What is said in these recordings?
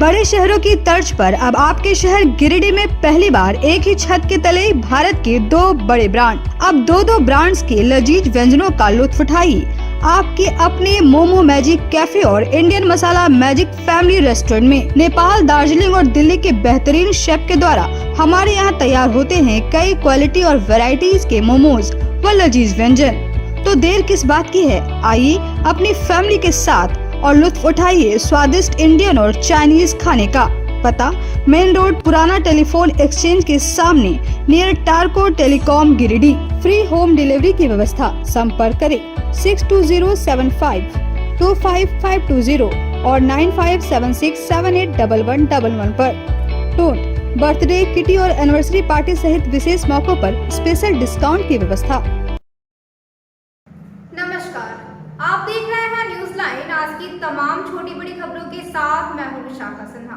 बड़े शहरों की तर्ज पर अब आपके शहर गिरिडीह में पहली बार एक ही छत के तले भारत के 2 बड़े ब्रांड। अब दो ब्रांड्स के लजीज व्यंजनों का लुत्फ उठाइए आपके अपने मोमो मैजिक कैफे और इंडियन मसाला मैजिक फैमिली रेस्टोरेंट में। नेपाल, दार्जिलिंग और दिल्ली के बेहतरीन शेफ के द्वारा हमारे यहाँ तैयार होते हैं कई क्वालिटी और वैरायटीज के मोमोज व लजीज व्यंजन। तो देर किस बात की है, आइए अपनी फैमिली के साथ और लुत्फ उठाइए स्वादिष्ट इंडियन और चाइनीज खाने का। पता मेन रोड, पुराना टेलीफोन एक्सचेंज के सामने, नियर टारको telecom, Giridih. Free home delivery की व्यवस्था। संपर्क करें 6207525520 और 9576781111 पर। टोट बर्थडे, किटी और एनिवर्सरी पार्टी सहित विशेष मौकों पर स्पेशल डिस्काउंट की व्यवस्था। नमस्कार, आप देख रहे हैं न्यूज लाइन। आज की तमाम छोटी बड़ी खबरों के साथ मैं हूं विशाखा सिन्हा।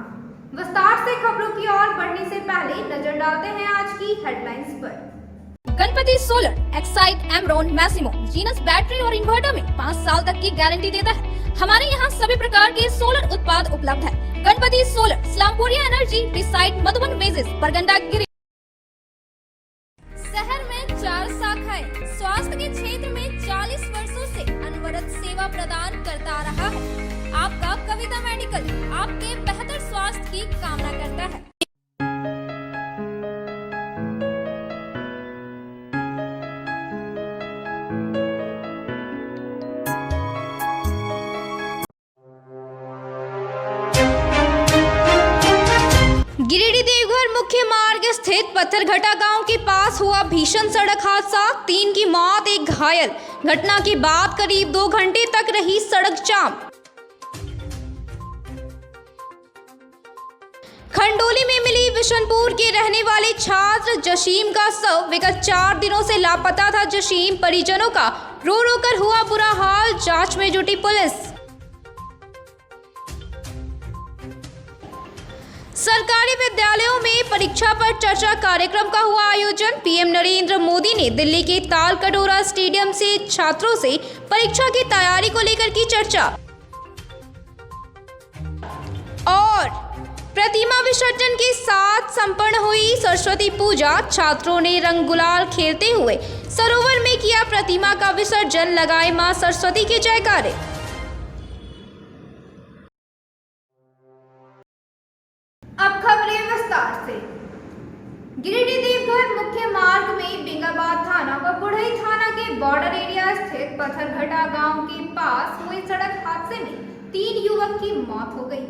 विस्तार से खबरों की ओर बढ़ने से पहले नजर डालते हैं आज की हेडलाइंस पर। Ganpati solar Exide Amaron Maximo Genus battery और इन्वर्टर में 5 साल तक की गारंटी देता है। हमारे यहाँ सभी प्रकार के सोलर उत्पाद उपलब्ध है। Ganpati solar, Islampuria energy, beside Madhuban वेजेस, परगंडा, गिरिडीह। शहर में 4 शाखाएं। स्वास्थ्य के क्षेत्र में 40 वर्षों से अनवरत सेवा प्रदान करता रहा है। आपका कविता मेडिकल आपके बेहतर स्वास्थ्य की कामना करता है। गिरिडीह देवघर मुख्य मार्ग स्थित पत्थरघटा गांव के पास हुआ भीषण सड़क हादसा, 3 की मौत, 1 घायल। घटना के बाद करीब 2 घंटे तक रही सड़क जाम। खंडोली में मिली बिशनपुर के रहने वाले छात्र जसीम का शव। विगत 4 दिनों से लापता था जसीम। परिजनों का रो रो कर हुआ बुरा हाल। जांच में जुटी पुलिस। सरकारी विद्यालयों में परीक्षा पर चर्चा कार्यक्रम का हुआ आयोजन। पीएम नरेंद्र मोदी ने दिल्ली के ताल कटोरा स्टेडियम से छात्रों से परीक्षा की तैयारी को लेकर की चर्चा। और प्रतिमा विसर्जन के साथ संपन्न हुई सरस्वती पूजा। छात्रों ने रंग गुलाल खेलते हुए सरोवर में किया प्रतिमा का विसर्जन। लगाए मां सरस्वती के जयकारे। अब खबरें विस्तार से। गिरिडीह देवघर मुख्य मार्ग में बेंगाबाद थाना व बुढ़ई थाना के बॉर्डर एरिया स्थित पत्थरघटा गांव के पास हुए सड़क हादसे में 3 युवक की मौत हो गई,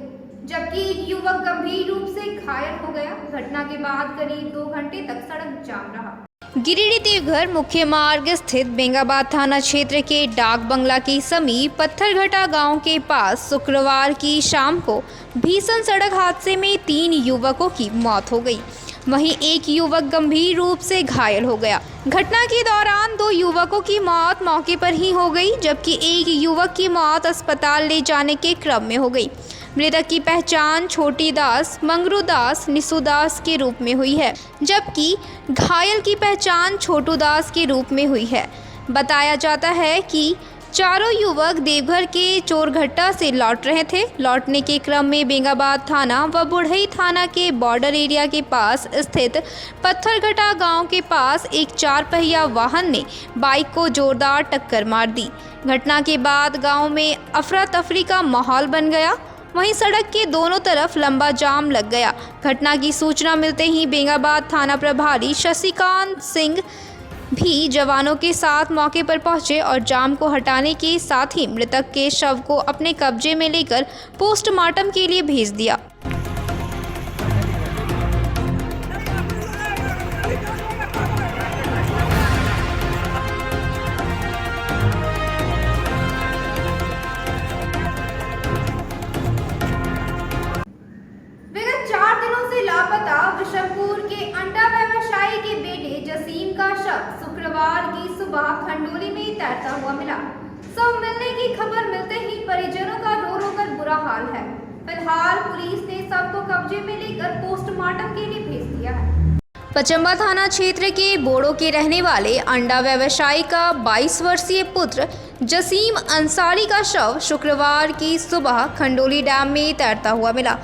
जबकि 1 युवक गंभीर रूप से घायल हो गया। घटना के बाद करीब 2 घंटे तक सड़क जाम रहा। गिरिडीह देवघर मुख्य मार्ग स्थित बेंगाबाद थाना क्षेत्र के डाक बंगला के समीप पत्थरघटा गांव के पास शुक्रवार की शाम को भीषण सड़क हादसे में 3 युवकों की मौत हो गई, वहीं 1 युवक गंभीर रूप से घायल हो गया। घटना के दौरान 2 युवकों की मौत मौके पर ही हो गई, जबकि 1 युवक की मौत अस्पताल ले जाने के क्रम में हो गई। मृतक की पहचान छोटी दास, मंगरू दास, निशु दास के रूप में हुई है, जबकि घायल की पहचान छोटू दास के रूप में हुई है। बताया जाता है कि चारों युवक देवघर के चोरघट्टा से लौट रहे थे। लौटने के क्रम में बेंगाबाद थाना व बुढ़ई थाना के बॉर्डर एरिया के पास स्थित पत्थरघटा गांव के पास एक 4 पहिया वाहन ने बाइक को जोरदार टक्कर मार दी। घटना के बाद गांव में अफरा तफरी का माहौल बन गया, वहीं सड़क के दोनों तरफ लंबा जाम लग गया। घटना की सूचना मिलते ही बेंगाबाद थाना प्रभारी शशिकांत सिंह भी जवानों के साथ मौके पर पहुंचे और जाम को हटाने के साथ ही मृतक के शव को अपने कब्जे में लेकर पोस्टमार्टम के लिए भेज दिया। बिशनपुर के अंडा व्यवसायी के बेटे जसीम का शव शुक्रवार की सुबह खंडोली में तैरता हुआ मिला। शव मिलने की खबर मिलते ही परिजनों का रो रो कर बुरा हाल है। फिलहाल पुलिस ने शव को कब्जे में लेकर पोस्टमार्टम के लिए भेज दिया है। पचम्बा थाना क्षेत्र के बोड़ो के रहने वाले अंडा व्यवसायी का 22 वर्षीय पुत्र जसीम अंसारी का शव शुक्रवार की सुबह खंडोली डैम में तैरता हुआ मिला।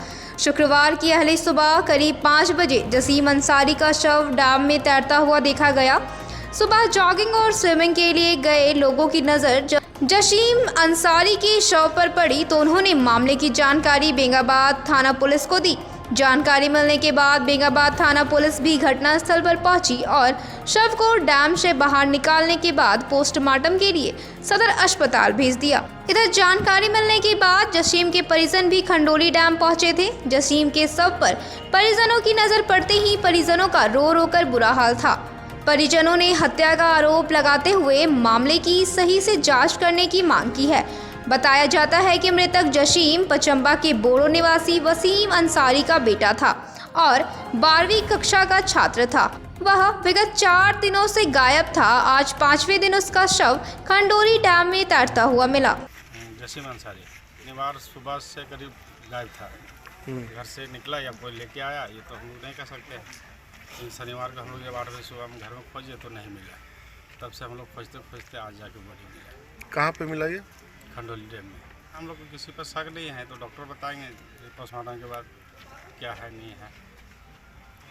शुक्रवार की अहली सुबह करीब 5 बजे जसीम अंसारी का शव डैम में तैरता हुआ देखा गया। सुबह जॉगिंग और स्विमिंग के लिए गए लोगों की नज़र जसीम अंसारी के शव पर पड़ी तो उन्होंने मामले की जानकारी बेंगाबाद थाना पुलिस को दी। जानकारी मिलने के बाद बेंगाबाद थाना पुलिस भी घटनास्थल पर पहुंची और शव को डैम से बाहर निकालने के बाद पोस्टमार्टम के लिए सदर अस्पताल भेज दिया। इधर जानकारी मिलने के बाद जसीम के परिजन भी खंडोली डैम पहुंचे थे। जसीम के शव पर परिजनों की नज़र पड़ते ही परिजनों का रो रो कर बुरा हाल था। परिजनों ने हत्या का आरोप लगाते हुए मामले की सही से जांच करने की मांग की है। बताया जाता है कि मृतक जसीम पचंबा के बोड़ो निवासी वसीम अंसारी का बेटा था और 12वीं कक्षा का छात्र था। वह विगत 4 दिनों से गायब था। आज 5वें दिन उसका शव खंडोली डैम में तैरता हुआ मिला। जसीम अंसारी शनिवार सुबह से करीब गायब था। घर से निकला या कोई लेके आया ये तो हम लोग नहीं कह सकते हैं। शनिवार को हम लोग जब 8 बजे सुबह में घर में खोजे तो नहीं मिला। तब से हम लोग खोजते खोजते आज जाके बॉडी मिला। कहाँ पे मिला ये? खंडोली डैम में। हम लोग को किसी पर शक नहीं है तो डॉक्टर बताएंगे पोस्टमार्टम के बाद क्या है नहीं है।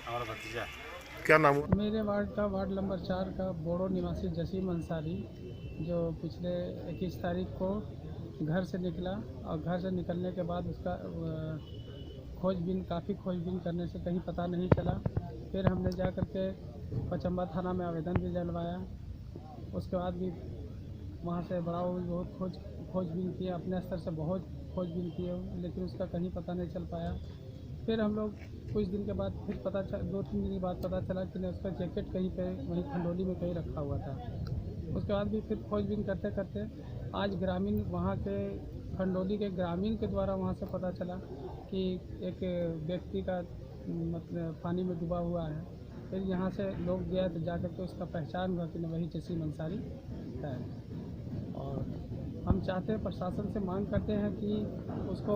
हमारा भतीजा है। क्या नाम हुआ? मेरे वार्ड का वार्ड नंबर 4 का बोड़ो निवासी जसीम अंसारी जो पिछले 21 तारीख को घर से निकला और घर से निकलने के बाद उसका काफ़ी खोजबीन करने से कहीं पता नहीं चला। फिर हमने जा कर के पचंबा थाना में आवेदन भी डलवाया। उसके बाद भी वहाँ से बहुत खोजबीन किया, अपने स्तर से बहुत खोजबीन किए, लेकिन उसका कहीं पता नहीं चल पाया। फिर हम लोग कुछ दिन के बाद फिर 2-3 दिन के बाद पता चला कि उसका जैकेट कहीं पे वहीं खंडोली में कहीं रखा हुआ था। उसके बाद भी फिर खोजबीन करते करते आज ग्रामीण वहाँ के खंडोली के ग्रामीण के द्वारा वहाँ से पता चला कि एक व्यक्ति का मतलब पानी में डूबा हुआ है। फिर यहाँ से लोग गया तो जाकर के उसका पहचान हुआ कि वही जसीम अंसारी है। और हम चाहते हैं, प्रशासन से मांग करते हैं कि उसको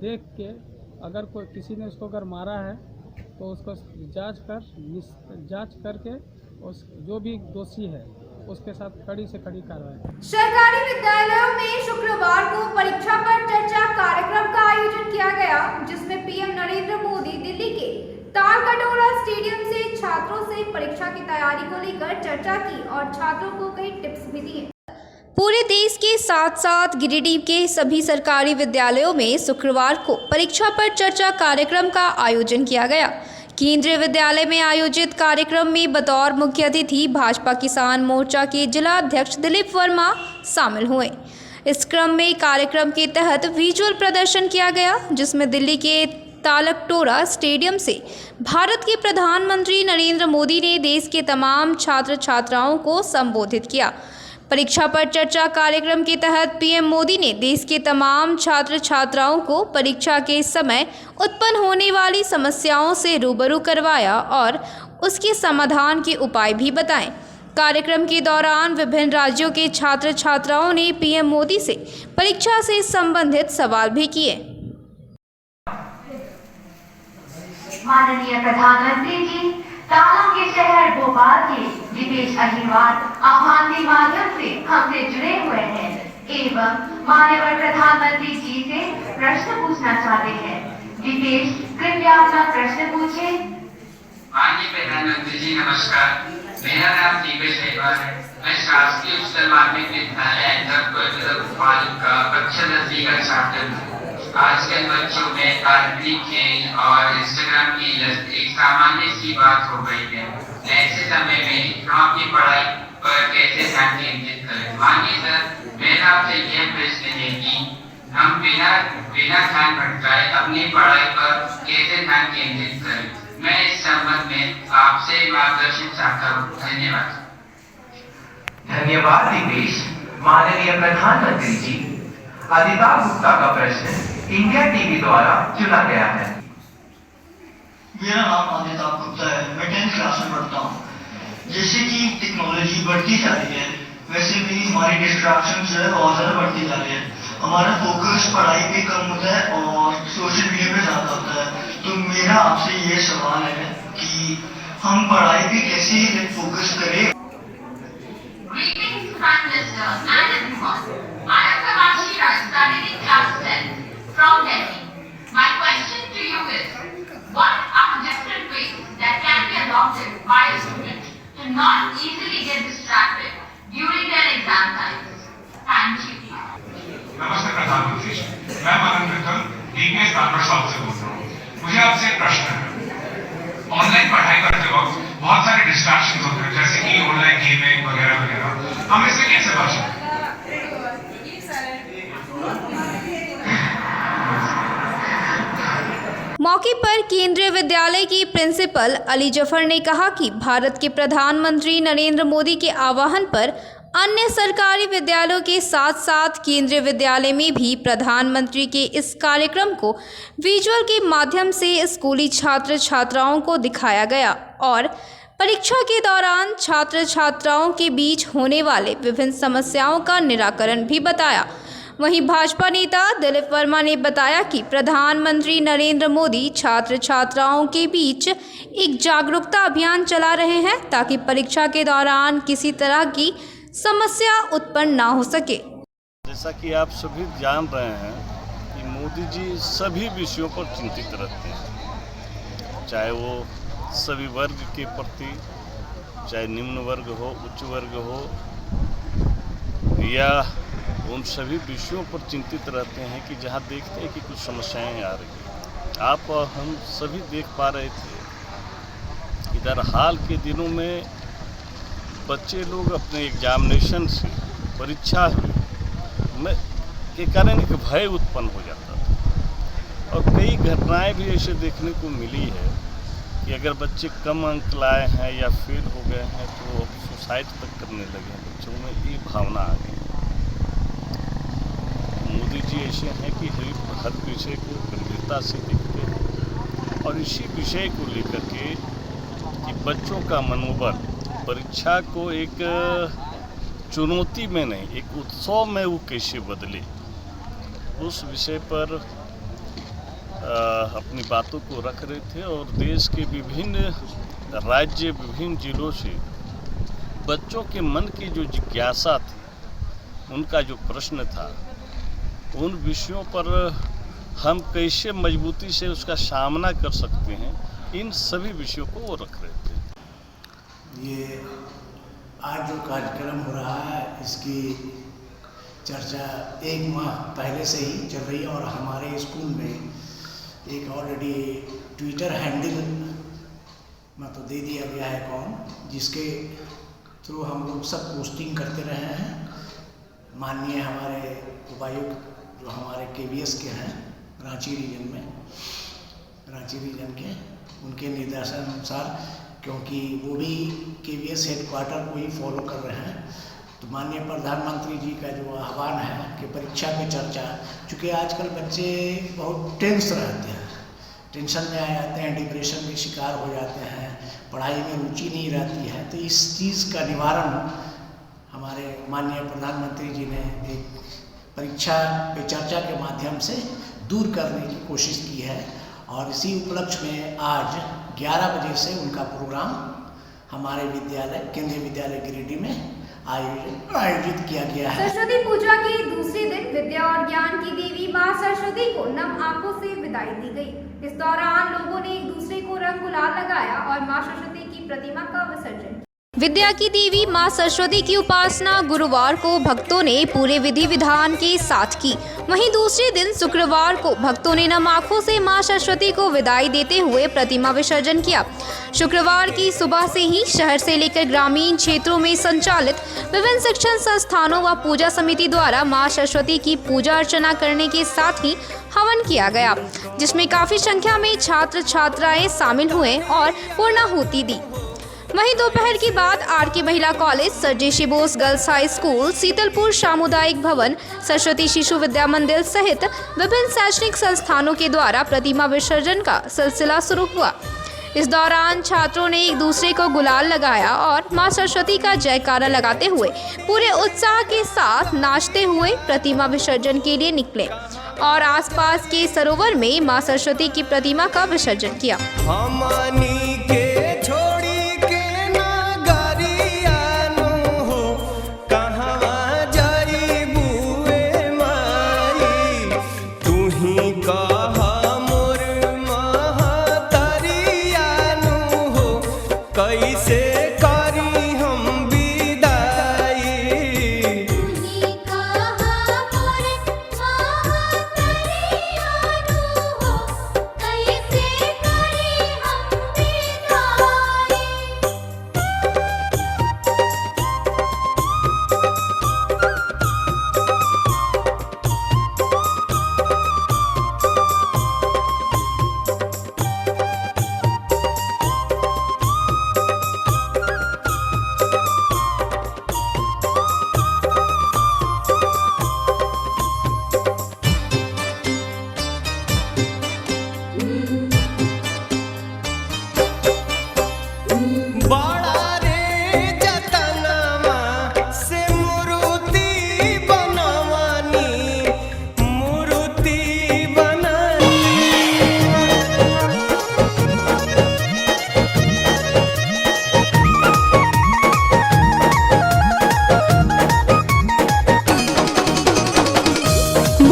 देख के अगर कोई किसी ने उसको अगर मारा है तो उसको जांच करके उस जो भी दोषी है उसके साथ कड़ी से कड़ी कार्रवाई। सरकारी विद्यालयों में शुक्रवार को परीक्षा पर चर्चा कार्यक्रम का आयोजन किया गया, जिसमें पीएम नरेंद्र मोदी दिल्ली के तालकटोरा स्टेडियम से छात्रों से परीक्षा की तैयारी को लेकर चर्चा की और छात्रों को कई टिप्स भी दिए। पूरे देश के साथ साथ गिरिडीह के सभी सरकारी विद्यालयों में शुक्रवार को परीक्षा पर चर्चा कार्यक्रम का आयोजन किया गया। केंद्रीय विद्यालय में आयोजित कार्यक्रम में बतौर मुख्य अतिथि भाजपा किसान मोर्चा के जिला अध्यक्ष दिलीप वर्मा शामिल हुए। इस क्रम में कार्यक्रम के तहत विजुअल प्रदर्शन किया गया, जिसमें दिल्ली के तालकटोरा स्टेडियम से भारत के प्रधानमंत्री नरेंद्र मोदी ने देश के तमाम छात्र छात्राओं को संबोधित किया। परीक्षा पर चर्चा कार्यक्रम के तहत पीएम मोदी ने देश के तमाम छात्र छात्राओं को परीक्षा के समय उत्पन्न होने वाली समस्याओं से रूबरू करवाया और उसके समाधान के उपाय भी बताएं। कार्यक्रम के दौरान विभिन्न राज्यों के छात्र छात्राओं ने पीएम मोदी से परीक्षा से संबंधित सवाल भी किए। माननीय प्रधानमंत्री जी, तालों के शहर भोपाल के दिपेश अहिरवार आह्वान के माध्यम से हमसे जुड़े हुए हैं एवं माननीय प्रधानमंत्री जी से प्रश्न पूछना चाहते हैं। दिपेश, कृपया अपना प्रश्न पूछें। माननीय प्रधानमंत्री जी नमस्कार, मेरा नाम दीपेश अहिरवार है। मैं शासकीय उच्चतर माध्यमिक विद्यालय भोपाल का कक्षा 10वीं का छात्र हूँ। आजकल बच्चों में काल्पनिक खेल और इंस्टाग्राम की लत एक सामान्य सी बात हो गई है। ऐसे समय में हम अपनी पढ़ाई पर कैसे ध्यान केंद्रित करें? मानिए सर, मेरा आपसे यह प्रश्न है कि हम बिना ध्यान भटकाए अपनी पढ़ाई पर कैसे ध्यान केंद्रित करें? मैं इस संबंध में आपसे मार्गदर्शन चाहता हूँ। धन्यवाद। धन्यवाद दीपेश। माननीय प्रधानमंत्री जी, अदिता गुप्ता का प्रश्न इंडिया टीवी द्वारा चुना गया है। मेरा नाम अदिता गुप्ता है। मैं 10th क्लास में पढ़ता हूँ। जैसे कि टेक्नोलॉजी बढ़ती जा रही है, वैसे भी हमारी डिस्ट्रैक्शन जो है बहुत ज़्यादा बढ़ती जा रही है। हमारा फोकस पढ़ाई पे कम होता है और सोशल मीडिया पे ज़्यादा होता है। तो मेरा आपसे ये सवाल है कि हम पढ़ाई पे कैसे फोकस करें। I am Kamashi Raj, studying in class 10 from Delhi. My question to you is, to not easily get distracted during their exam times. Thank you. नमस्ते प्रधानमंत्री जी, मैं मनन विकल डीपीएस बार्बर शॉप से बोल रहा हूँ। मुझे आपसे एक प्रश्न है। ऑनलाइन पढ़ाई करते वक्त बहुत सारे डिस्ट्रैक्शन होते हैं, जैसे कि ऑनलाइन गेमिंग वगैरह वगैरह, हम इससे कैसे बचें? मौके पर केंद्रीय विद्यालय की प्रिंसिपल अली जफर ने कहा कि भारत के प्रधानमंत्री नरेंद्र मोदी के आह्वान पर अन्य सरकारी विद्यालयों के साथ साथ केंद्रीय विद्यालय में भी प्रधानमंत्री के इस कार्यक्रम को विजुअल के माध्यम से स्कूली छात्र छात्राओं को दिखाया गया और परीक्षा के दौरान छात्र छात्राओं के बीच होने वाले विभिन्न समस्याओं का निराकरण भी बताया। वहीं भाजपा नेता दिलीप वर्मा ने बताया कि प्रधानमंत्री नरेंद्र मोदी छात्र छात्राओं के बीच एक जागरूकता अभियान चला रहे हैं ताकि परीक्षा के दौरान किसी तरह की समस्या उत्पन्न ना हो सके। जैसा कि आप सभी जान रहे हैं कि मोदी जी सभी विषयों पर चिंतित रहते हैं, चाहे वो सभी वर्ग के प्रति, चाहे निम्न वर्ग हो, उच्च वर्ग हो, या उन सभी विषयों पर चिंतित रहते हैं कि जहाँ देखते हैं कि कुछ समस्याएं आ रही हैं। आप और हम सभी देख पा रहे थे इधर हाल के दिनों में बच्चे लोग अपने एग्जामिनेशन से, परीक्षा में के कारण एक भय उत्पन्न हो जाता था और कई घटनाएं भी ऐसे देखने को मिली है कि अगर बच्चे कम अंक लाए हैं या फेल हो गए हैं तो अब सुसाइड तक करने लगे हैं। बच्चों में ये भावना आ गई। मोदी जी ऐसे हैं कि हर विषय को गंभीरता से देखते हैं और इसी विषय को लेकर के कि बच्चों का मनोबल परीक्षा को एक चुनौती में नहीं, एक उत्सव में वो कैसे बदले, उस विषय पर अपनी बातों को रख रहे थे। और देश के विभिन्न राज्य, विभिन्न जिलों से बच्चों के मन की जो जिज्ञासा थी, उनका जो प्रश्न था, उन विषयों पर हम कैसे मजबूती से उसका सामना कर सकते हैं, इन सभी विषयों को वो रख रहे थे। ये आज जो कार्यक्रम हो रहा है, इसकी चर्चा एक माह पहले से ही चल रही है और हमारे स्कूल में एक ऑलरेडी ट्विटर हैंडल मतलब दे दिया गया है अकाउंट, जिसके थ्रू हम लोग सब पोस्टिंग करते रहे हैं। माननीय हमारे उपायुक्त जो हमारे KVS के हैं रांची रीजन में, रांची रीजन के, उनके निर्देशानुसार, क्योंकि वो भी KVS हेडक्वार्टर को ही फॉलो कर रहे हैं, तो माननीय प्रधानमंत्री जी का जो आह्वान है कि परीक्षा पे चर्चा, चूँकि आजकल बच्चे बहुत टेंस रहते हैं, टेंशन में आ जाते हैं, डिप्रेशन के शिकार हो जाते हैं, पढ़ाई में रुचि नहीं रहती है, तो इस चीज़ का निवारण हमारे माननीय प्रधानमंत्री जी ने एक परीक्षा पे चर्चा के माध्यम से दूर करने की कोशिश की है। और इसी उपलक्ष्य में आज 11 बजे से उनका प्रोग्राम हमारे विद्यालय, केंद्रीय विद्यालय गिरिडीह में आयोजित किया गया है। सरस्वती पूजा के दूसरे दिन विद्या और ज्ञान की देवी मां सरस्वती को नम आंखों से विदाई दी गई। इस दौरान लोगों ने एक दूसरे को रंग गुलाल लगाया और मां सरस्वती की प्रतिमा का विसर्जन। विद्या की देवी मां सरस्वती की उपासना गुरुवार को भक्तों ने पूरे विधि विधान के साथ की। वहीं दूसरे दिन शुक्रवार को भक्तों ने नम आंखों से मां सरस्वती को विदाई देते हुए प्रतिमा विसर्जन किया। शुक्रवार की सुबह से ही शहर से लेकर ग्रामीण क्षेत्रों में संचालित विभिन्न शिक्षण संस्थानों व पूजा समिति द्वारा मां सरस्वती की पूजा अर्चना करने के साथ ही हवन किया गया, जिसमें काफी संख्या में छात्र छात्राएं शामिल हुए और पूर्णाहुति दी। वहीं दोपहर के बाद RK महिला college, sir JC Bose girls high school, Sheetalpur सामुदायिक भवन, सरस्वती शिशु विद्या मंदिर सहित विभिन्न शैक्षणिक संस्थानों के द्वारा प्रतिमा विसर्जन का सिलसिला शुरू हुआ। इस दौरान छात्रों ने एक दूसरे को गुलाल लगाया और मां सरस्वती का जयकारा लगाते हुए पूरे उत्साह के साथ नाचते हुए प्रतिमा विसर्जन के लिए निकले और आसपास के सरोवर में मां सरस्वती की प्रतिमा का विसर्जन किया। कैसे करी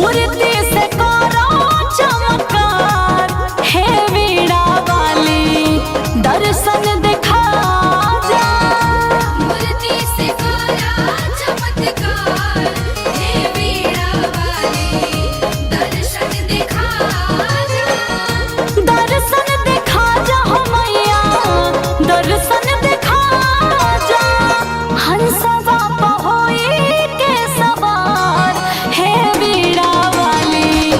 मूर्ति से करो चमत्कार, हे वीणा वाली दर्शन दिखा जा। मूर्ति से करो चमत्कार, हे वीणा वाली दर्शन दिखा जा। दर्शन दिखा जा मैया, दर्शन दिखा जा। हंसवा पहोई के सवार, हे वीणा वाली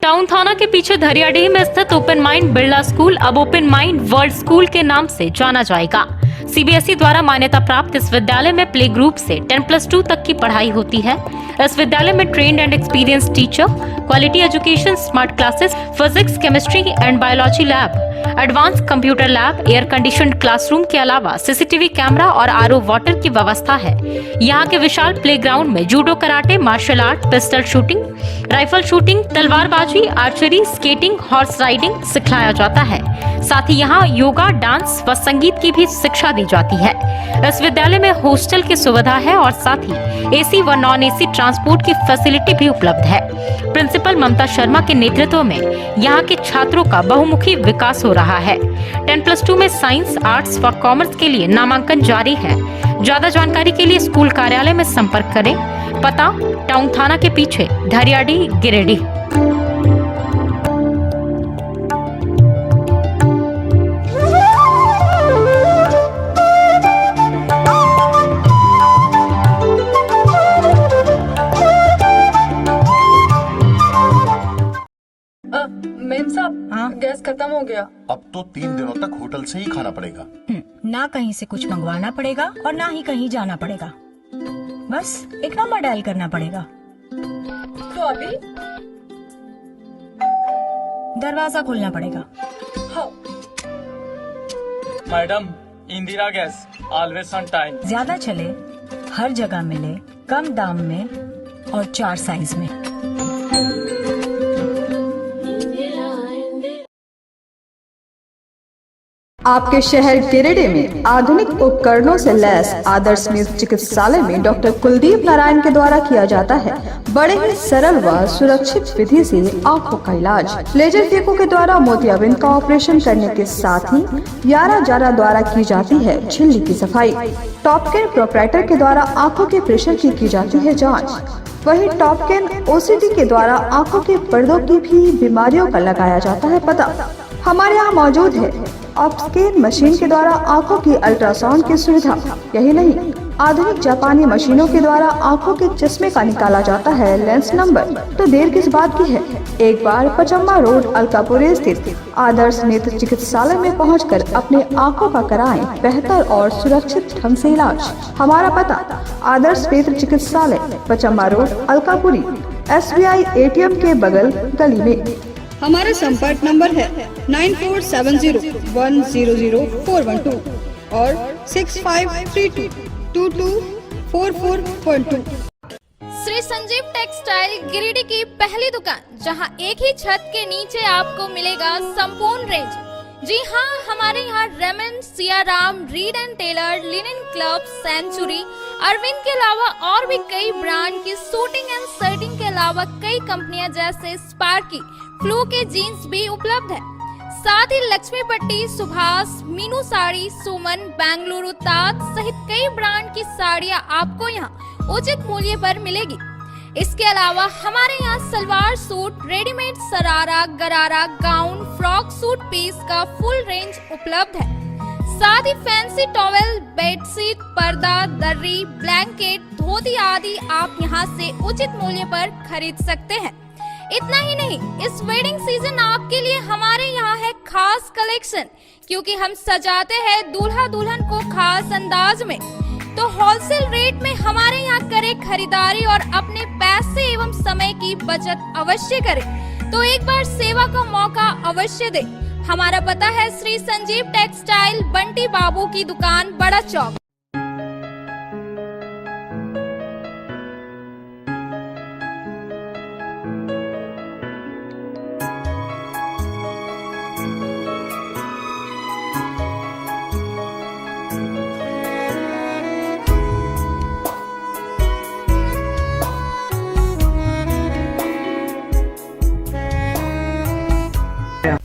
टाउन थाना के पीछे धरियाडीह में स्थित ओपन माइंड बिरला स्कूल अब ओपन माइंड वर्ल्ड स्कूल के नाम से जाना जाएगा। सीबीएसई द्वारा मान्यता प्राप्त इस विद्यालय में प्ले ग्रुप से 10+2 तक की पढ़ाई होती है। इस विद्यालय में trained and experience teacher, quality education, smart classes, physics, chemistry and biology lab, advance computer lab, air conditioned classroom के अलावा सीसीटीवी कैमरा और आरओ वाटर की व्यवस्था है। यहाँ के विशाल प्लेग्राउंड में judo, karate, martial art, pistol shooting, rifle shooting, तलवारबाजी, आर्चरी, स्केटिंग, हॉर्स राइडिंग सिखाया जाता है। साथ ही यहाँ योगा, डांस व संगीत की भी शिक्षा दी जाती है। इस विद्यालय में हॉस्टल की सुविधा है और साथ ही एसी व नॉन एसी ट्रांसपोर्ट की फैसिलिटी भी उपलब्ध है। प्रिंसिपल ममता शर्मा के नेतृत्व में यहाँ के छात्रों का बहुमुखी विकास हो रहा है। 10+2 में साइंस, आर्ट्स व कॉमर्स के लिए नामांकन जारी है। ज्यादा जानकारी के लिए स्कूल कार्यालय में संपर्क करें। पता टाउन थाना के पीछे, धरियाडीह, गिरिडीह। मेम साहब, गैस खत्म हो गया। अब तो 3 दिनों तक होटल से ही खाना पड़ेगा। ना कहीं से कुछ मंगवाना पड़ेगा और ना ही कहीं जाना पड़ेगा। बस एक नंबर डायल करना पड़ेगा। तो अभी दरवाजा खोलना पड़ेगा। हाँ। Madam, Indira gas always on time. ज्यादा चले, हर जगह मिले, कम दाम में और 4 साइज में। आपके शहर गिरिडीह में आधुनिक उपकरणों से लैस आदर्श नेत्र चिकित्सालय में डॉक्टर कुलदीप नारायण के द्वारा किया जाता है बड़े ही सरल व सुरक्षित विधि से आंखों का इलाज। लेजर फेको के द्वारा मोतियाबिंद का ऑपरेशन करने के साथ ही यारा जारा द्वारा की जाती है झिल्ली की सफाई। टॉप केयर प्रोपराइटर के द्वारा आंखों के प्रेशर की जाती है जाँच। वही टॉप केयर OCD के द्वारा आंखों के पर्दों की भी बीमारियों का लगाया जाता है पता। हमारे यहाँ मौजूद है ऑप्स्केन मशीन के द्वारा आंखों की अल्ट्रासाउंड की सुविधा। यही नहीं, आधुनिक जापानी मशीनों के द्वारा आंखों के चश्मे का निकाला जाता है लेंस नंबर। तो देर किस बात की है, एक बार पचम्बा रोड अलकापुरी स्थित आदर्श नेत्र चिकित्सालय में पहुंचकर अपने आंखों का कराएं बेहतर और सुरक्षित ढंग से इलाज। हमारा पता आदर्श नेत्र चिकित्सालय, Pachamba road Alkapuri, SBI ATM के बगल गली में। हमारा संपर्क नंबर है 9470100412 और 6532224412। श्री संजीव टेक्सटाइल गिरिडीह की पहली दुकान, जहां एक ही छत के नीचे आपको मिलेगा संपूर्ण रेंज। जी हाँ, हमारे यहाँ Raymond, Siyaram, Reid and Taylor, Linen Club, Century, Arvind के अलावा और भी कई ब्रांड की सूटिंग एंड शर्टिंग के अलावा कई कंपनियां जैसे स्पार्की, फ्लू के जीन्स भी उपलब्ध है। साथ ही लक्ष्मी पट्टी, सुभाष, मीनू साड़ी, सुमन, बेंगलुरु ताज सहित कई ब्रांड की साड़ियां आपको यहाँ उचित मूल्य पर मिलेगी। इसके अलावा हमारे यहाँ सलवार सूट, रेडीमेड सरारा, गरारा, गाउन, फ्रॉक सूट पीस का फुल रेंज उपलब्ध है। साथ ही फैंसी टॉवेल, बेडशीट, पर्दा, दर्री, ब्लैंकेट, धोती आदि आप यहाँ से उचित मूल्य पर खरीद सकते हैं। इतना ही नहीं, इस वेडिंग सीजन आपके लिए हमारे यहाँ है खास कलेक्शन, क्योंकि हम सजाते हैं दूल्हा दुल्हन को खास अंदाज में। तो होलसेल रेट में हमारे यहाँ करें खरीदारी और अपने पैसे एवं समय की बचत अवश्य करें। तो एक बार सेवा का मौका अवश्य दें। हमारा पता है श्री संजीव टेक्सटाइल, बंटी बाबू की दुकान, बड़ा चौक।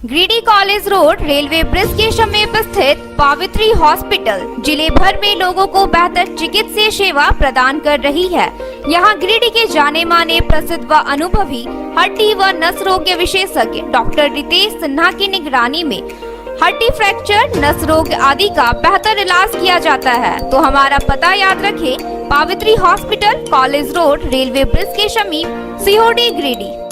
Giridih college road railway bridge के समीप स्थित पावित्री हॉस्पिटल जिले भर में लोगों को बेहतर चिकित्सीय सेवा प्रदान कर रही है। यहाँ गिरिडीह के जाने माने, प्रसिद्ध व अनुभवी हड्डी व नस रोग के विशेषज्ञ डॉक्टर रितेश सिन्हा की निगरानी में हड्डी फ्रैक्चर, नस रोग आदि का बेहतर इलाज किया जाता है। तो हमारा पता याद रखें, Pavitri hospital, college road, railway bridge के समीप, COD गिरिडीह।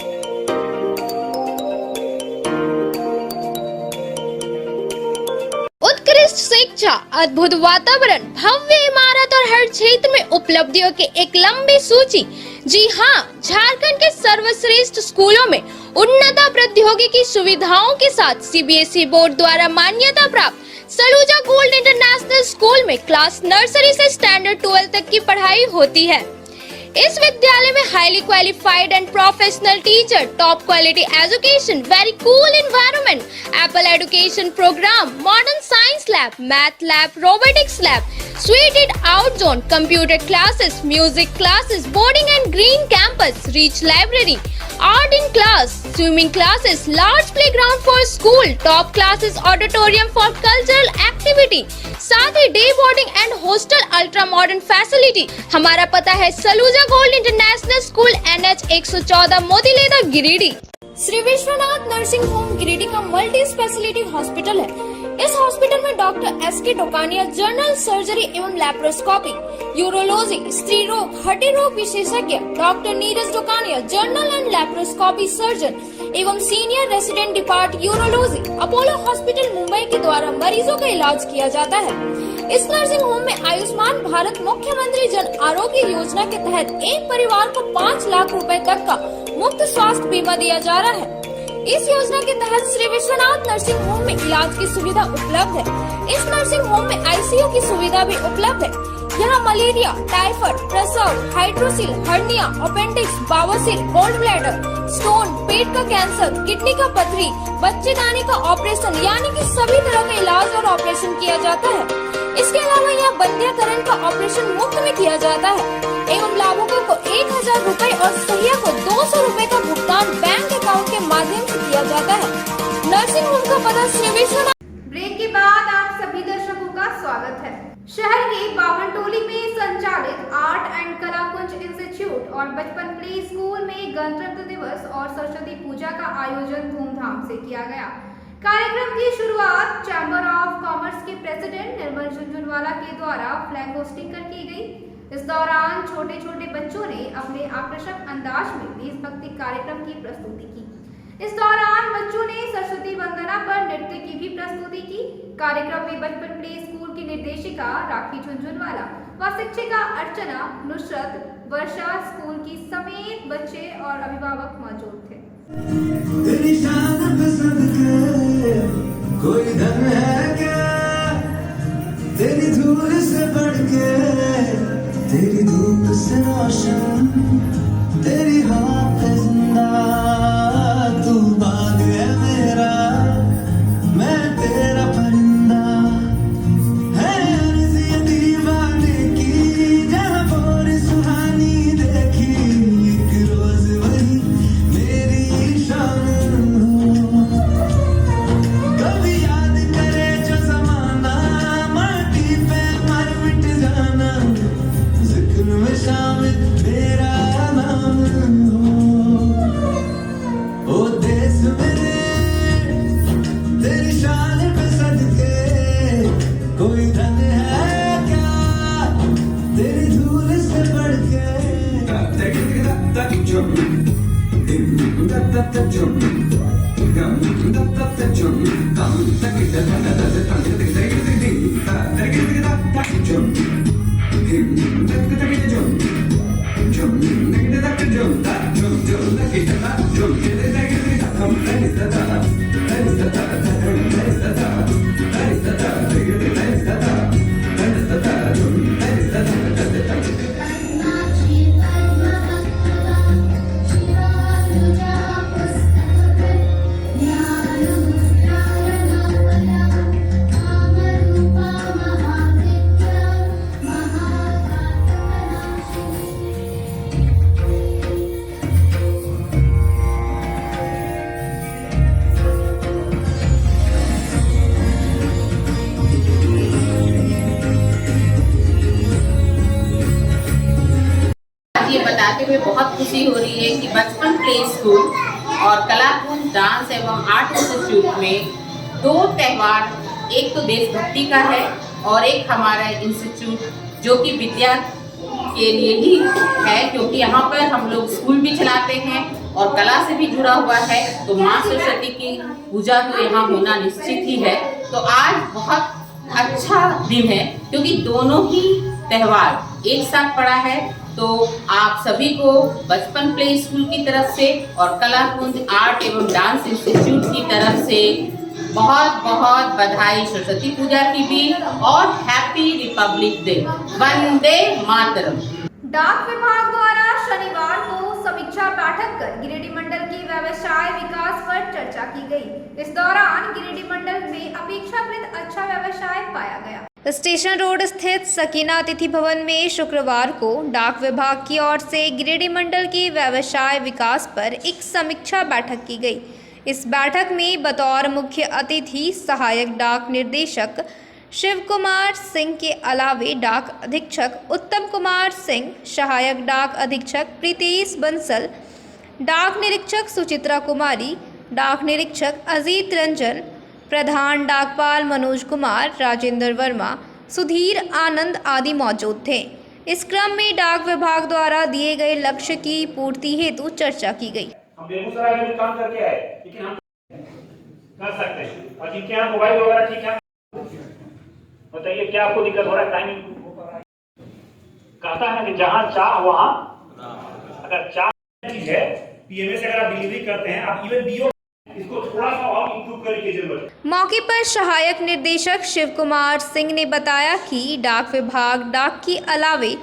अच्छा अद्भुत वातावरण, भव्य इमारत और हर क्षेत्र में उपलब्धियों की एक लंबी सूची। जी हाँ, झारखंड के सर्वश्रेष्ठ स्कूलों में उन्नत प्रौद्योगिकी सुविधाओं के साथ सीबीएसई बोर्ड द्वारा मान्यता प्राप्त सलूजा गोल्ड इंटरनेशनल स्कूल में क्लास नर्सरी से स्टैंडर्ड 12 तक की पढ़ाई होती है। इस विद्यालय में highly qualified and professional teacher, top quality education, very cool environment, Apple education program, modern science lab, math lab, robotics lab, suited out zone, computer classes, music classes, boarding and green campus, rich library, art in class, swimming classes, large playground for school, top classes, auditorium for cultural activity, साथ ही day boarding and hostel ultra modern facility. हमारा पता है Saluja gold international school, NH 114 Motileda, Giridih. Shri Vishwanath nursing home Giridih का multi speciality hospital है। इस हॉस्पिटल में doctor SK Tokania general surgery एवं लैप्रोस्कोपी, यूरोलॉजी, स्त्री रोग, हड्डी रोग विशेषज्ञ, doctor Neeraj Tokania general and laparoscopy surgeon एवं senior resident depart urology, Apollo hospital Mumbai के द्वारा मरीजों का इलाज किया जाता है। इस नर्सिंग होम में आयुष्मान भारत मुख्यमंत्री जन आरोग्य योजना के तहत एक परिवार को 5 लाख रुपए तक का मुफ्त स्वास्थ्य बीमा दिया जा रहा है। इस योजना के तहत श्री विश्वनाथ नर्सिंग होम में इलाज की सुविधा उपलब्ध है। इस नर्सिंग होम में ICU की सुविधा भी उपलब्ध है। यहाँ मलेरिया, टाइफाइड, प्रसव, हाइड्रोसिल, हर्निया, अपेंडिक्स, बावसील, गोल्ड ब्लैडर, स्टोन, पेट का कैंसर, किडनी का पथरी, बच्चेदानी का ऑपरेशन यानी कि सभी तरह का इलाज और ऑपरेशन किया जाता है। इसके अलावा यहाँ बंध्याकरण का ऑपरेशन मुफ्त में किया जाता है एवं लाभुकों को 1000 रुपए और सहिया को 200 रुपए का भुगतान बैंक अकाउंट के माध्यम से किया जाता है। नर्सिंग होम का पता श्री विश्वनाथ। ब्रेक के बाद आप सभी दर्शकों का स्वागत है। शहर के बावनटोली में संचालित आर्ट एंड कला कुंज इंस्टीट्यूट और बचपन प्ले स्कूल में गणतंत्र दिवस और सरस्वती पूजा का आयोजन धूमधाम से किया गया। कार्यक्रम की शुरुआत चैम्बर ऑफ कॉमर्स के प्रेसिडेंट निर्मल झुनझुनवाला के द्वारा फ्लैग होस्टिंग कर की गई। इस दौरान छोटे छोटे बच्चों ने अपने आकर्षक अंदाज में देशभक्ति कार्यक्रम की प्रस्तुति की। इस दौरान बच्चों ने सरस्वती वंदना पर नृत्य की भी प्रस्तुति की। कार्यक्रम में बचपन प्ले स्कूल की निर्देशिका राखी झुनझुनवाला व शिक्षिका अर्चना, नुसरत, वर्षा, स्कूल की समेत बच्चे और अभिभावक मौजूद थे। तेरी शान पसंद के कोई धन है क्या, तेरी धूल से बढ़ के, तेरी धूप से रोशन, तेरी हवा पे जिंदा, तू बाग है मेरा, मैं तेरा परिंदा, है अर्ज़ दीवाने की, जहाँ बोर सुहानी देखी, एक रोज वही मेरी शान हो। कभी याद करे जो ज़माना, माटी पे मर मिट जाना, जिक्र में शामिल मेरा नाम हो। ओ देश मेरे तेरी शान पे सदके, कोई धन है क्या, तेरी धूल से बढ़ के। ये बताते हुए बहुत खुशी हो रही है कि बचपन प्ले स्कूल और कलाकुंज डांस एवं आर्ट इंस्टीट्यूट में 2 त्यौहार, एक तो देशभक्ति का है और एक हमारा इंस्टीट्यूट जो कि विद्या के लिए ही है, क्योंकि यहाँ पर हम लोग स्कूल भी चलाते हैं और कला से भी जुड़ा हुआ है। तो माँ सरस्वती की पूजा तो यहाँ होना निश्चित ही है। तो आज बहुत अच्छा दिन है क्योंकि दोनों ही त्यौहार एक साथ पड़ा है। तो आप सभी को बचपन प्ले स्कूल की तरफ से और कलाकुंज आर्ट एवं डांस इंस्टीट्यूट की तरफ से बहुत बहुत बधाई सरस्वती पूजा की भी और happy Republic day. Vande Mataram. डाक विभाग द्वारा शनिवार को समीक्षा बैठक कर गिरिडीह मंडल के व्यवसाय विकास पर चर्चा की गई। इस दौरान गिरिडीह मंडल में अपेक्षाकृत अच्छा व्यवसाय पाया गया। स्टेशन रोड स्थित सकीना अतिथि भवन में शुक्रवार को डाक विभाग की ओर से गिरिडीह मंडल के व्यवसाय विकास पर एक समीक्षा बैठक की गई। इस बैठक में बतौर मुख्य अतिथि सहायक डाक निर्देशक शिव कुमार सिंह के अलावे डाक अधीक्षक उत्तम कुमार सिंह, सहायक डाक अधीक्षक प्रीतेश बंसल, डाक निरीक्षक सुचित्रा कुमारी, डाक निरीक्षक अजीत रंजन, प्रधान डाकपाल मनोज कुमार, राजेंद्र वर्मा, सुधीर आनंद आदि मौजूद थे। इस क्रम में डाक विभाग द्वारा दिए गए लक्ष्य की पूर्ति हेतु चर्चा की गई। हम बेगूसराय में भी काम करके आए, लेकिन हम कर सकते हैं। और जिनके यहाँ मोबाइल वगैरह ठीक है, बताइए क्या आपको दिक्कत हो रहा है? टाइमिंग कहता है ना कि जहाँ चाह वहाँ, अगर चाह चीज है, पीएमए से अगर आप डिलीवरी करते हैं, आप इवन बीओ इसको थोड़ा सा और इंप्रूव करने की जरूरत है। मौके पर सहायक निर्देशक शिव कुमार सिंह ने बताया कि डाक विभाग डाक के अलावे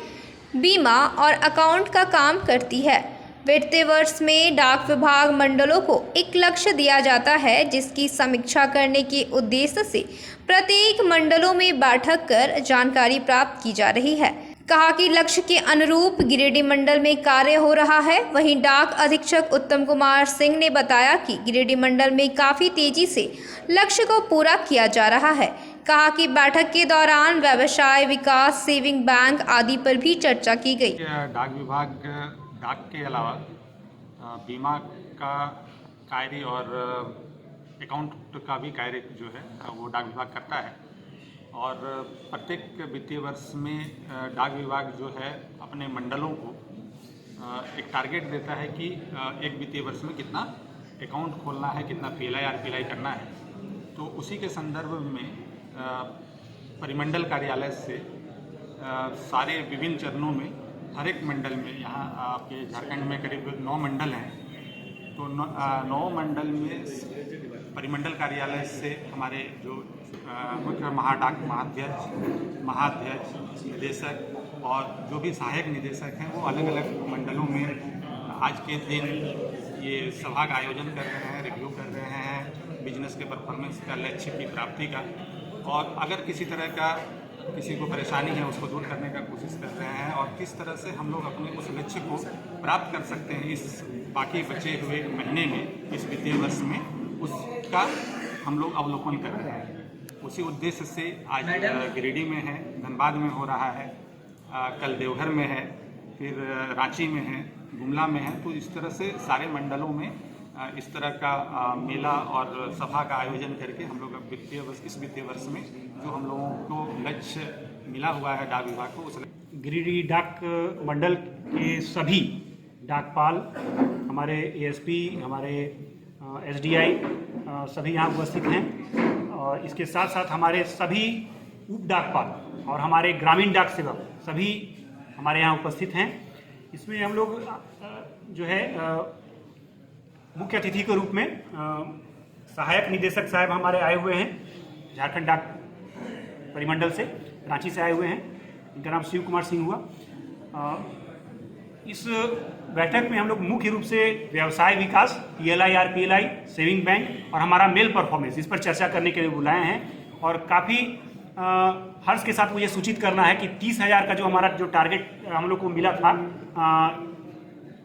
बीमा और अकाउंट का काम करती है। वित्तीय वर्ष में डाक विभाग मंडलों को एक लक्ष्य दिया जाता है, जिसकी समीक्षा करने के उद्देश्य से प्रत्येक मंडलों में बैठक कर जानकारी प्राप्त की जा रही है। कहा कि लक्ष्य के अनुरूप गिरिडीह मंडल में कार्य हो रहा है। वहीं डाक अधीक्षक उत्तम कुमार सिंह ने बताया कि गिरिडीह मंडल में काफ़ी तेजी से लक्ष्य को पूरा किया जा रहा है। कहा कि बैठक के दौरान व्यवसाय विकास, सेविंग बैंक आदि पर भी चर्चा की गई। डाक विभाग डाक के अलावा बीमा का कार्य और अकाउंट का भी कार्य जो है वो डाक विभाग करता है। और प्रत्येक वित्तीय वर्ष में डाक विभाग जो है अपने मंडलों को एक टारगेट देता है कि एक वित्तीय वर्ष में कितना अकाउंट खोलना है, कितना पीएलआई आरपीएलआई करना है। तो उसी के संदर्भ में परिमंडल कार्यालय से सारे विभिन्न चरणों में हर एक मंडल में, यहाँ आपके झारखंड में करीब 9 मंडल हैं, तो 9 मंडल में परिमंडल कार्यालय से हमारे जो मुख्य महाडाक महाध्यक्ष, निदेशक और जो भी सहायक निदेशक हैं वो अलग अलग मंडलों में आज के दिन ये सभा का आयोजन कर रहे हैं, रिव्यू कर रहे हैं बिजनेस के परफॉर्मेंस का, लक्ष्य की प्राप्ति का। और अगर किसी तरह का किसी को परेशानी है उसको दूर करने का कोशिश कर रहे हैं और किस तरह से हम लोग अपने उस लक्ष्य को प्राप्त कर सकते हैं इस बाकी बचे हुए महीने में, इस वित्तीय वर्ष में, उसका हम लोग अवलोकन कर रहे हैं। उसी उद्देश्य से आज गिरिडीह में है, धनबाद में हो रहा है, कल देवघर में है, फिर रांची में है, गुमला में है। तो इस तरह से सारे मंडलों में इस तरह का मेला और सभा का आयोजन करके हम लोग इस वित्तीय वर्ष में जो हम लोगों को लक्ष्य मिला हुआ है डाक विभाग को, उस गिरिडीह डाक मंडल के सभी डाकपाल, हमारे एएसपी, हमारे एसडीआई सभी यहाँ उपस्थित हैं। और इसके साथ साथ हमारे सभी उप डाकपाल और हमारे ग्रामीण डाक सेवक सभी हमारे यहाँ उपस्थित हैं। इसमें हम लोग जो है मुख्य अतिथि के रूप में सहायक निदेशक साहब हमारे आए हुए हैं, झारखंड डाक परिमंडल से, रांची से आए हुए हैं। इनका नाम शिव कुमार सिंह हुआ। इस बैठक में हम लोग मुख्य रूप से व्यवसाय विकास, पीएलआई आरपीएलआई, सेविंग बैंक और हमारा मेल परफॉर्मेंस, इस पर चर्चा करने के लिए बुलाए हैं। और काफ़ी हर्ष के साथ मुझे सूचित करना है कि 30,000 का जो हमारा जो टारगेट हम लोग को मिला था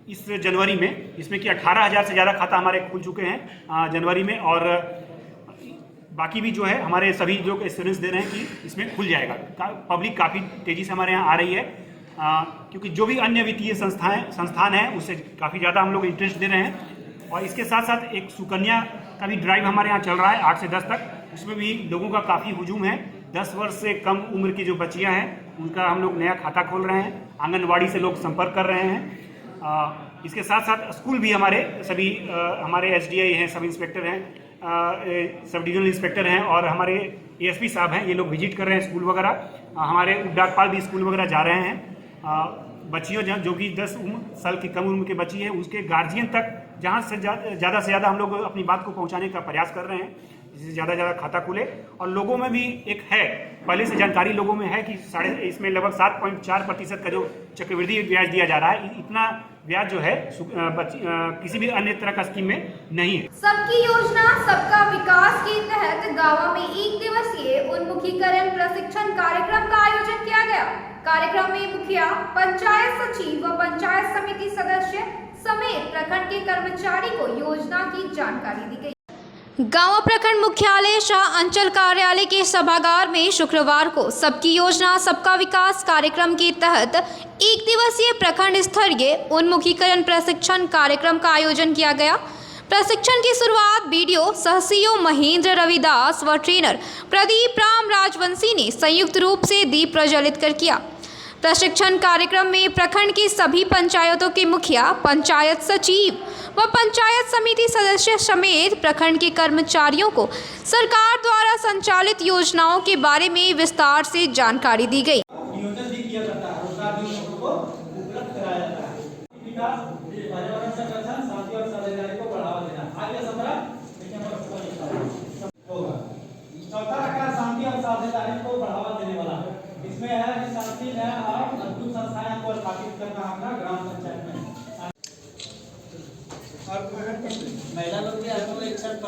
इस जनवरी में, इसमें कि 18,000 से ज़्यादा खाता हमारे खुल चुके हैं जनवरी में। और बाकी भी जो है हमारे सभी लोग एश्योरेंस दे रहे हैं कि इसमें खुल जाएगा। पब्लिक काफ़ी तेज़ी से हमारे यहाँ आ रही है, क्योंकि जो भी अन्य वित्तीय संस्थान हैं उससे काफ़ी ज़्यादा हम लोग इंटरेस्ट दे रहे हैं। और इसके साथ साथ एक सुकन्या का भी ड्राइव हमारे यहाँ चल रहा है 8 से 10 तक, उसमें भी लोगों का काफ़ी हुजूम है। 10 वर्ष से कम उम्र की जो बच्चियाँ हैं उनका हम लोग नया खाता खोल रहे हैं, आंगनवाड़ी से लोग संपर्क कर रहे हैं। इसके साथ साथ स्कूल भी हमारे सभी हमारे एसडीआई हैं, सब इंस्पेक्टर हैं, सब डिविजनल इंस्पेक्टर हैं और हमारे एएसपी साहब हैं, ये लोग विजिट कर रहे हैं स्कूल वगैरह। हमारे डाकपाल भी स्कूल वगैरह जा रहे हैं। बच्चियों जो कि 10 साल की कम उम्र के बच्ची है, उसके गार्जियन तक जहाँ से ज़्यादा से ज़्यादा हम लोग अपनी बात को पहुँचाने का प्रयास कर रहे हैं, जिससे ज़्यादा खाता खुले। और लोगों में भी एक है, पहले से जानकारी लोगों में है कि इसमें लगभग 7.4% का जो चक्रवृद्धि ब्याज दिया जा रहा है, इतना ब्याज जो है किसी भी अन्य तरह का स्कीम में नहीं है। सबकी योजना सबका विकास के तहत गाँव में 1 दिवसीय उन्मुखीकरण प्रशिक्षण कार्यक्रम का आयोजन किया गया। कार्यक्रम में मुखिया, पंचायत सचिव व पंचायत समिति सदस्य समेत प्रखंड के कर्मचारी को योजना की जानकारी दी गई। गाँव प्रखंड मुख्यालय शाह अंचल कार्यालय के सभागार में शुक्रवार को सबकी योजना सबका विकास कार्यक्रम के तहत 1 दिवसीय प्रखंड स्तरीय उन्मुखीकरण प्रशिक्षण कार्यक्रम का आयोजन किया गया। प्रशिक्षण की शुरुआत बीडीओ सह सीईओ महेंद्र रविदास व ट्रेनर प्रदीप राम राजवंशी ने संयुक्त रूप से दीप प्रज्वलित कर किया। प्रशिक्षण कार्यक्रम में प्रखंड की सभी पंचायतों के मुखिया, पंचायत सचिव व पंचायत समिति सदस्य समेत प्रखंड के कर्मचारियों को सरकार द्वारा संचालित योजनाओं के बारे में विस्तार से जानकारी दी गई। नियोजन भी किया जाता है, रोजगार भी लोगों को उपलब्ध कराया जाता है। विकास, पर्यावरण संरक्षण, शांति और साझेदारी को बढ़ावा देना। आगे संभ्रम होगा। चौथा रखा शांति और साझेदारी को बढ़ावा देने वाला। इसमें है कि शांति और मजबूत संस्थाएं को स्थापित करना अपना ग्राम पंचायत में। और महिला लोग भी आपको एक साथ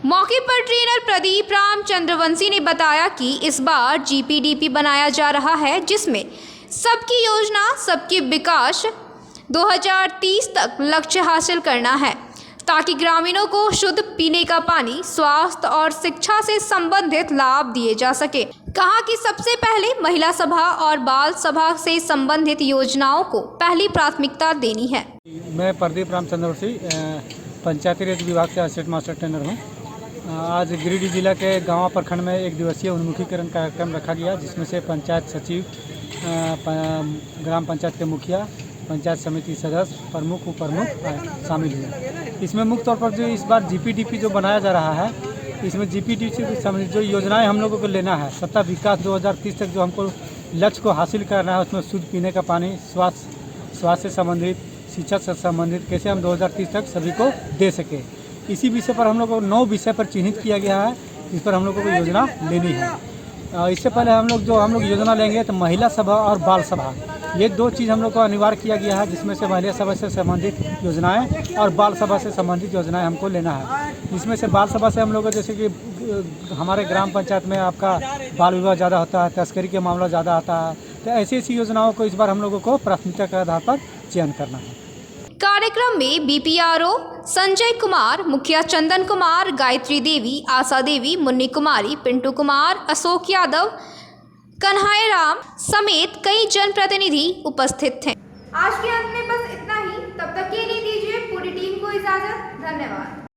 मौके पर ट्रेनर प्रदीप राम चंद्रवंशी ने बताया कि इस बार जीपीडीपी बनाया जा रहा है, जिसमें सबकी योजना सबके विकास 2030 तक लक्ष्य हासिल करना है, ताकि ग्रामीणों को शुद्ध पीने का पानी, स्वास्थ्य और शिक्षा से संबंधित लाभ दिए जा सके। कहा कि सबसे पहले महिला सभा और बाल सभा से संबंधित योजनाओं को पहली प्राथमिकता देनी है। मैं प्रदीप राम चंद्रवंशी, पंचायती राज विभाग से असिस्टेंट मास्टर ट्रेनर हूँ। आज गिरिडीह जिला के गाँव प्रखंड में 1 दिवसीय उन्मुखीकरण कार्यक्रम रखा गया, जिसमें से पंचायत सचिव, ग्राम पंचायत के मुखिया, पंचायत समिति सदस्य, प्रमुख, उप प्रमुख शामिल हुए। इसमें मुख्य तौर पर जो इस बार जीपीडीपी जो बनाया जा रहा है, इसमें जीपीडीपी से संबंधित जो योजनाएं हम लोगों को लेना है, सत्ता विकास 2030 तक जो हमको लक्ष्य को हासिल करना है, उसमें शुद्ध पीने का पानी, स्वास्थ्य से संबंधित, शिक्षा से संबंधित कैसे हम 2030 तक सभी को दे सके। इसी विषय पर हम लोग को 9 विषय पर चिन्हित किया गया है, इस पर हम लोगों को योजना लेनी है। इससे पहले हम लोग योजना लेंगे तो महिला सभा और बाल सभा, ये 2 चीज़ हम लोग को अनिवार्य किया गया है, जिसमें से महिला सभा से संबंधित योजनाएं और बाल सभा से संबंधित योजनाएं हमको लेना है। इसमें से बाल सभा से हम लोग जैसे कि हमारे ग्राम पंचायत में आपका बाल विवाह ज़्यादा होता है, तस्करी के मामला ज़्यादा आता है, तो ऐसी योजनाओं को इस बार हम लोगों को प्राथमिकता के आधार पर चयन करना है। कार्यक्रम में बीपीआरओ संजय कुमार, मुखिया चंदन कुमार, गायत्री देवी, आशा देवी, मुन्नी कुमारी, पिंटू कुमार, अशोक यादव, कन्हैया राम समेत कई जनप्रतिनिधि उपस्थित थे। आज के अंत में बस इतना ही। तब तक के लिए दीजिए पूरी टीम को इजाजत। धन्यवाद।